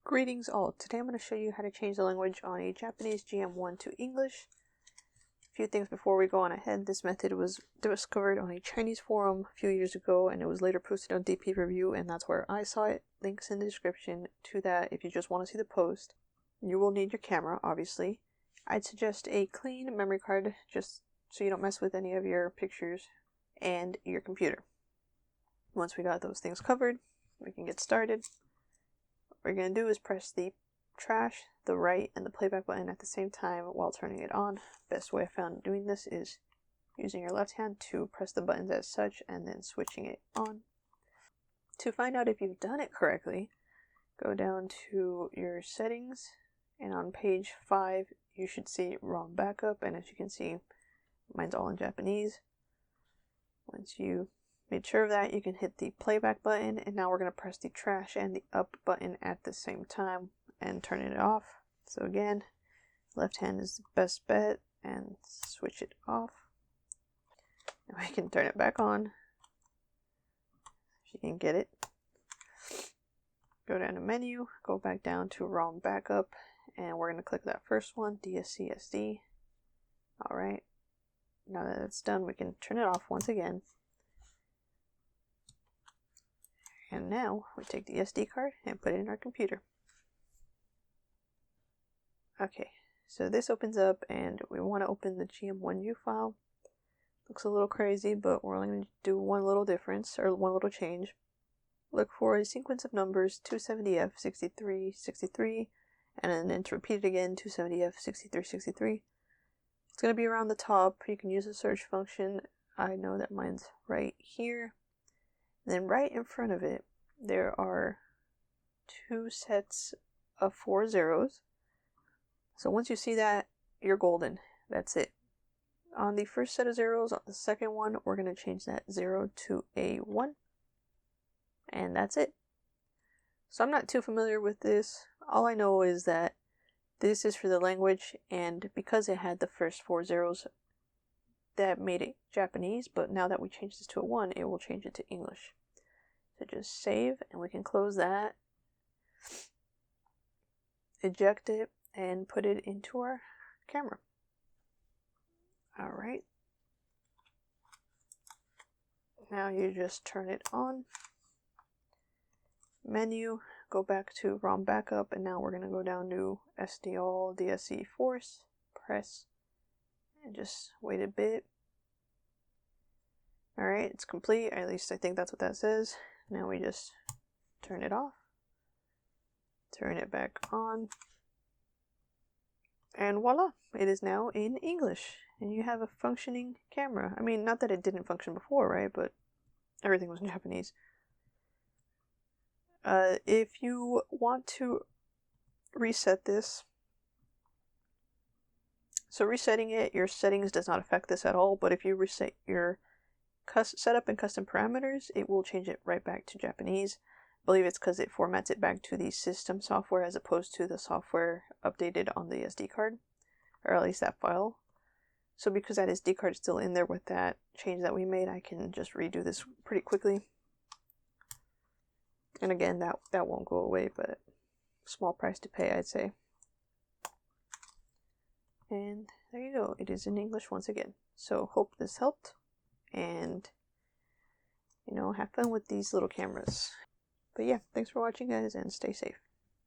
Greetings all, today I'm going to show you how to change the language on a Japanese GM1 to English. A few things before we go on ahead. This method was discovered on a Chinese forum a few years ago and it was later posted on DP Review, and that's where I saw it. Links in the description to that if you just want to see the post. You will need your camera, obviously. I'd suggest a clean memory card just so you don't mess with any of your pictures, and your computer. Once we got those things covered, we can get started. What you're going to do is press the trash, the right, and the playback button at the same time while turning it on. Best way I found doing this is using your left hand to press the buttons as such and then switching it on. To find out if you've done it correctly, go down to your settings, and on page 5 you should see ROM backup, and as you can see, mine's all in Japanese. Once you made sure of that, you can hit the playback button, and now we're going to press the trash and the up button at the same time and turn it off. So again, left hand is the best bet, and switch it off. And we can turn it back on if you can get it. Go down to menu, go back down to ROM backup, and we're going to click that first one, DSC/SD. Alright, now that it's done, we can turn it off once again. And now we take the SD card and put it in our computer. Okay, so this opens up and we want to open the GM1U file. Looks a little crazy, but we're only going to do one little difference, or one little change. Look for a sequence of numbers 270F6363, and then to repeat it again, 270F6363. It's going to be around the top. You can use a search function. I know that mine's right here. And then right in front of it, there are 2 sets of 4 zeros. So once you see that, you're golden. That's it. On the first set of zeros, on the second one, we're going to change that 0 to a 1. And that's it. So I'm not too familiar with this. All I know is that this is for the language, and because it had the first 4 zeros, that made it Japanese, but now that we change this to a 1, it will change it to English. So just save, and we can close that, eject it, and put it into our camera. Alright. Now you just turn it on. Menu, go back to ROM backup, and now we're going to go down to SD all DSC force, press, and just wait a bit. Alright, it's complete, at least I think that's what that says. Now we just turn it off, turn it back on, and voila, it is now in English, and you have a functioning camera. I mean, not that it didn't function before, right, but everything was in Japanese. If you want to reset this, so resetting it, your settings does not affect this at all, but if you reset your setup and custom parameters, it will change it right back to Japanese. I believe it's because it formats it back to the system software as opposed to the software updated on the SD card, or at least that file. So because that SD card is still in there with that change that we made, I can just redo this pretty quickly. And again, that won't go away, but small price to pay, I'd say. And there you go, it is in English once again. So hope this helped, and you know, have fun with these little cameras. But yeah, thanks for watching guys, and stay safe.